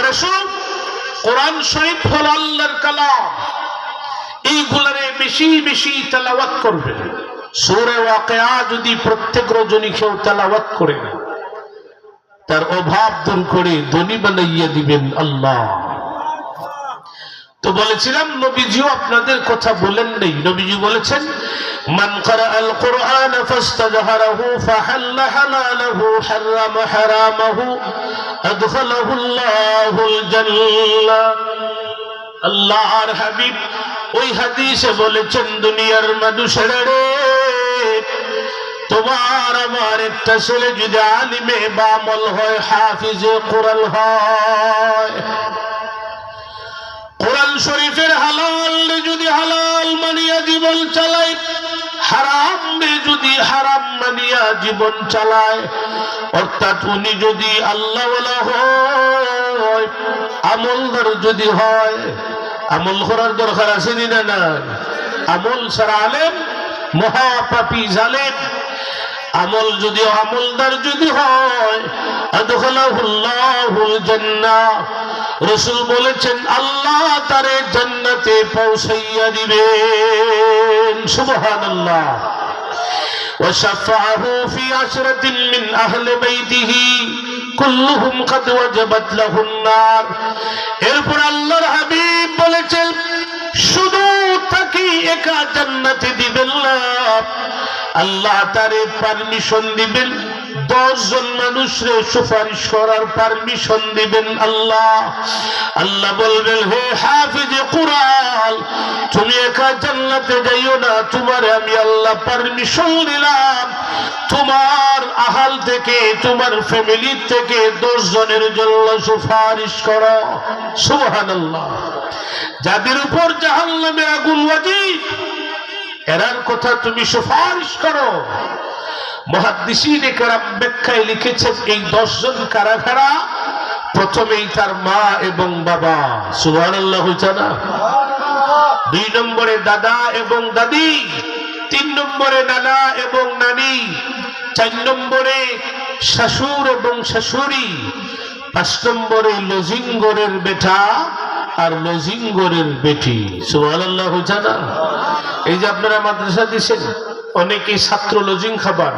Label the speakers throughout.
Speaker 1: মনে রাখো কোরআন শরীফ হলো আল্লাহর কালাম, এইগুলারে বেশি বেশি তেলাওয়াত করবেন। সূরা ওয়াকিয়া যদি প্রত্যেক রজনী কেউ তেলাওয়াত করে তার অভাব দূর করে ধনী বানাইয়া দিবেন আল্লাহ। তো বলেছিলাম নবীজিও আপনাদের কথা বলেন নাই, নবীজি বলেছেন মান ক্বারাআল কুরআন ফাস্তাজহারাহু ফাহাল্লা হালালাহু হারামা হারামাহু আদখালাহু আল্লাহুল জান্নাহ। আল্লাহর হাবিব ওই হাদিসে বলেছেন, দুনিয়ার মানুষেরা রে, তোমার আমার একটা ছেলে যদি আলিমে বা আমল হয়, হাফিজে কোরআন হয়, কোরআন শরীফের হালাল যদি হালাল মানিয়া জীবন চালায়, হারাম যদি হারাম মানিয়া জীবন চালায়, অর্থাৎ উনি যদি আল্লাহওয়ালা হয়, আমলদার যদি হয়, আমল করার দরকার আছে না? না, আমল ছাড়া আলেম মহাপাপী জালেম। আমল যদি আমলদার যদি হয়, আদখালাহুল্লাহুল জান্নাহ, রাসূল বলেছেন আল্লাহ তারে জান্নাতে পৌঁছাইয়া দিবেন। সুবহানাল্লাহ। ওয়া শাফাআহু ফি আশরাতিন মিন আহলি বাইতিহি কুল্লুহুম কাদ ওয়াজাবাত লাহুন নার। এরপর আল্লাহর হাবিব বলেছেন, শুধু তাকে একা জান্নাতে দিবেন না, আল্লাহ তারে পারমিশন দিবেন 10 জন মানুষরে সুপারিশ করার পারমিশন দিবেন আল্লাহ। আল্লাহ বলবেন, হে হাফিজে কুরআন, তুমি একা জান্নাতে যাইও না, তোমারে আমি আল্লাহ পারমিশন দিলাম, তোমার আহাল থেকে তোমার ফ্যামিলি থেকে 10 জনের জন্য সুপারিশ করো। সুবহানাল্লাহ। যাদের উপর জাহান্নামে আগুন ওয়াজিব, এরার কথা তুমি সুপারিশ করো। মুহাদ্দিসিনে কেরাম ব্যাখ্যায় লিখেছেন, এই 10 জন কারা কারা? প্রথমেই তার মা এবং বাবা। সুবহানাল্লাহ হইছে না? 2 নম্বরে দাদা এবং দাদি, 3 নম্বরে নানা এবং নানি, 4 নম্বরে শাশুড় এবং শাশুড়ি, 5 নম্বরে লজিঙ্গরের বেটা আর লজিঙ্গরের বেটি। সুবহানাল্লাহ হইছে না? এই যে আপনারা মাদ্রাসা দিছেন, অনেকেই ছাত্র লজিং খাবার,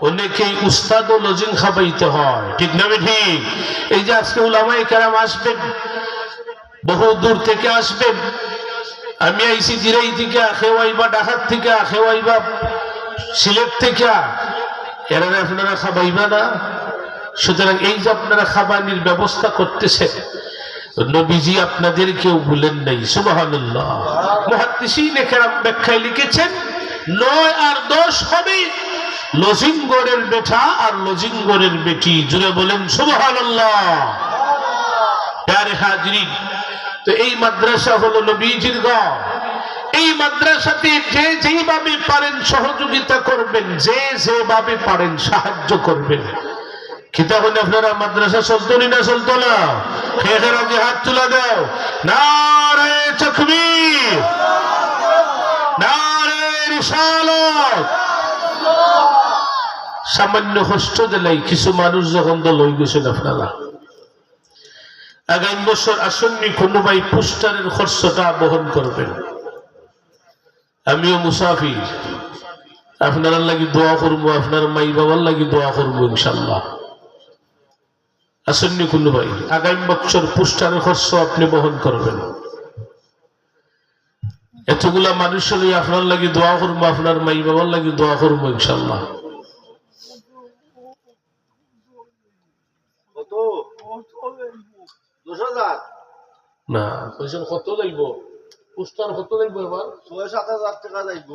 Speaker 1: অনেকেই উস্তাদ লজিং খাবাইতে হয়, ঠিক না ঠিক? এই যে আজকে উলামায়ে কেরাম আসবেন, বহু দূর থেকে আসবেন, আমি আইছি জিরাই থেকে, খেওয়াইবা ঢাকার থেকে, খেওয়াইবা সিলেট থেকে, এরা আপনারা খাবাইবা না। সুতরাং এই যে আপনারা খাবানির ব্যবস্থা করতেছেন, নবীজি আপনাদেরকেও ভুলেন নাই। সুবহানাল্লাহ। মুহাদ্দিসিনে কেরাম ব্যাখ্যায় লিখেছেন, 9 আর 10 হবে লজিঙ্গরের বেটা আর লজিঙ্গরের বেটি। জুড়ে বলেন সুবহানাল্লাহ। প্যারে হাজরিন, তো এই মাদ্রাসা হলো নবীজির ঘর। এই মাদ্রাসাতে যে যেভাবে পারেন সহযোগিতা করবেন, যে যেভাবে পারেন সাহায্য করবেন। কিতাব হলে আপনারা মাদ্রাসা চলতো না? চলতো না? খেয়েরা যে হাত তুলে দাও, নারে তাকবীর, নারে রিসালাত। সামান্য কষ্ট দিলাই কিছু মানুষ যখন দল হয়ে গেছেন আপনারা, আগামী বছর আসন্নি কোনো ভাই পোস্টারের খরচটা বহন করবেন। আমিও মুসাফির, আপনারা লাগি দোয়া করবো, আপনার মাই বাবার লাগি দোয়া করবো ইনশাল্লাহ। আসন্নি কোনো ভাই আগামী বছর পোস্টারের খরচ আপনি বহন করবেন। এতগুলা মানুষ হলে আপনার লাগি দোয়া করবো, আপনার মাই বাবার লাগি দোয়া করবো ইনশাল্লাহ। না পয়সা কত লাগব? পোস্টার কত লাগবে? এবার 6-7 হাজার টাকা লাগব।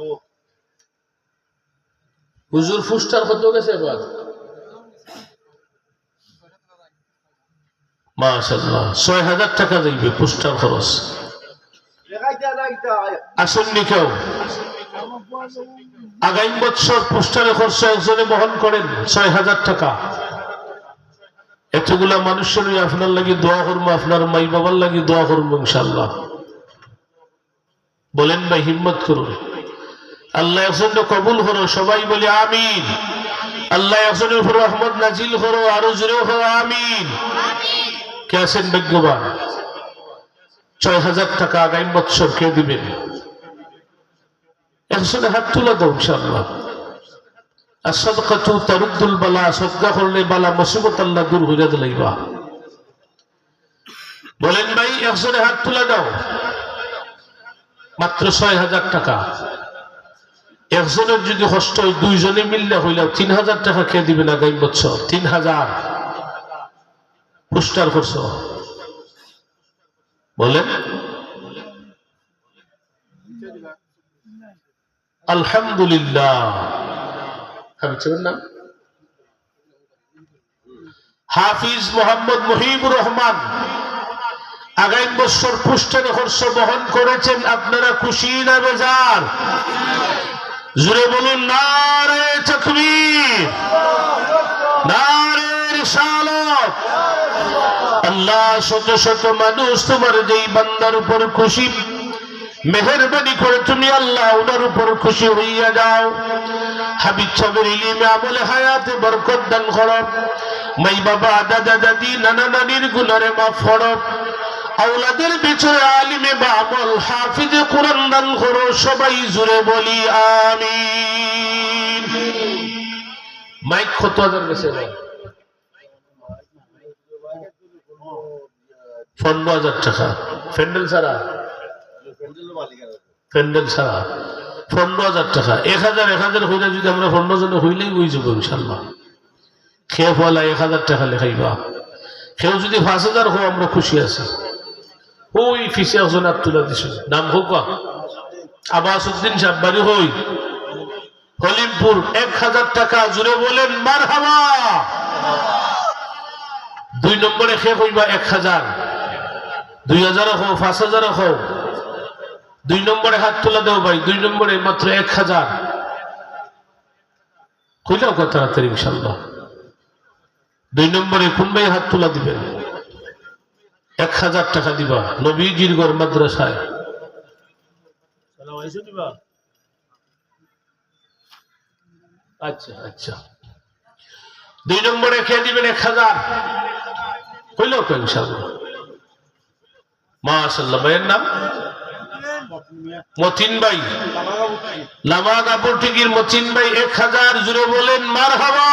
Speaker 1: হুজুর পোস্টার কত গেছে এবার? মাশাআল্লাহ, 6,000 টাকা লাগবে পোস্টার খরচ। আসেননি কেউ? আগামী বছর পোস্টারের খরচ একজনে বহন করেন 6,000 টাকা। এতগুলা মানুষের আপনার লাগি দোয়া করবো, আপনার মাই বাবার লাগি দোয়া করবো ইনশাল্লাহ। বলেন ভাই, হিম্মত করুন। আল্লাহ একজনকে কবুল করো, সবাই বলে আমিন। আল্লাহ একজনের উপর রহমত নাজিল করো, আরো জোরে করো আমিন। কে আছেন ভাগ্যবান? ৬,০০০ টাকা আগামী বছর কে দিবেন? একজনে হাত তুলে দাও ইনশাআল্লাহ। as-sadaqatu taruddul bala, সদকা করলে বালা মুসিবত আল্লাহ দূর হইয়া দিলাইবা। বলেন ভাই, একজনে হাত তুলে দাও। মাত্র ৬,০০০ টাকা। একজনের যদি কষ্ট হয়, দুইজনে মিললে হইলেও ৩,০০০ টাকা কে দিবেন আগামী বছর? ৩,০০০ পুরস্কার করছ। বলেন আলহামদুলিল্লাহ। হাফিজ মোহাম্মদ মুহিবুর রহমান আগামী বছর পুরস্কার খরচ বহন করেছেন। আপনারা খুশি না বেজার? জোরে বলুন নারে তাকবীর, নারে রিসালাত। আল্লাহ, শত শত মানুষ তোমার যেই বান্দার উপর খুশি, মেহেরবানি করে তুমি আল্লাহ ওনার উপর খুশি হইয়া যাও। হাবিব সাহেবের ইলমে আমলে হায়াতে বরকত দান করো। মাই বাবা, দাদা দাদি, নানা নানির গুনারে মাফ করো। আওলাদের ভিতরে আলিমে বা আমল হাফিজে কোরআন দান করো। সবাই জুড়ে বলি আমিন। মাইক কত হাজার গেছে ভাই? 15,০০০ টাকা। প্যান্ডেল ছাড়া? প্যান্ডেল ছাড়া 15,০০০ টাকা। ১,০০০ হইলে যদি আমরা 15 জনে হইলেই হয়ে যাবো ইনশাল্লাহ। খেয়ে ফলা ১,০০০ টাকা লেখাইবা। কেউ যদি ৫,০০০ হো আমরা খুশি আছি। ওই ফিসে একজন হাত তুলে দিছে, নাম হোক আবাসউদ্দিন সাহেব, বাড়ি হই হলিমপুর। ১,০০০ টাকা। জুড়ে বলেন মারহাবা। ২ নম্বরে খেয়ে হইবা ১,০০০। ২,০০০ হো, ৫,০০০ হো। ২ নম্বরে হাত তোলা দেও ভাই। ২ নম্বরে মাত্র ১,০০০। কইলাও কথা তাড়াতাড়ি ইনশাল্লাহ। ২ নম্বরে কোন ভাই হাত তোলা দিবেন? ১,০০০ টাকা দিবা নবীজির ঘর মাদ্রাসায়। আচ্ছা আচ্ছা। ২ নম্বরে খেয়ে দিবেন ১,০০০। কইলাও তো ইনশাল্লাহ। মাশাআল্লাহ। ভাইয়ের নাম? মতিন ভাই, লামা কাপড় টিকির মতিন ভাই ১,০০০। জুড়ে বলেন মারহাবা।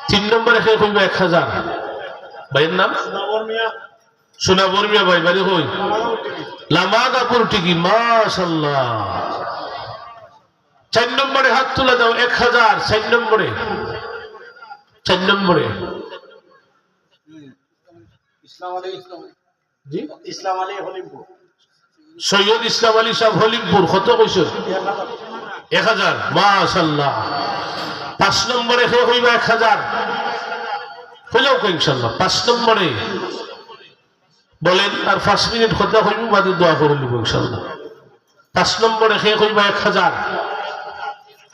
Speaker 1: ৩ নম্বরে খেয়ে কইবা ১,০০০। ভাইয়ের নাম? সোনাবর মিয়া ভাই, বাড়ি হই লামা কাপড় টিকি। মাশাআল্লাহ। ৪ নম্বরে হাত তুলে দাও ১,০০০। ৪ নম্বরে, ৪ নম্বরে সৈয়দ ইসলাম আলী সাহেব হলিমপুর। কত কইছ? ১,০০০। মাশাআল্লাহ। ৫ নম্বরে হে হইবা ১,০০০। হইলেও কই ইনশাআল্লাহ। ৫ নম্বরে বলেন, আর ৫ মিনিট কথা হইব, বাদে দোয়া করে নিব ইনশাআল্লাহ। ৫ নম্বরে হে হইবা ১,০০০।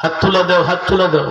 Speaker 1: হাত তুলা দেও, হাত তুলা দেও।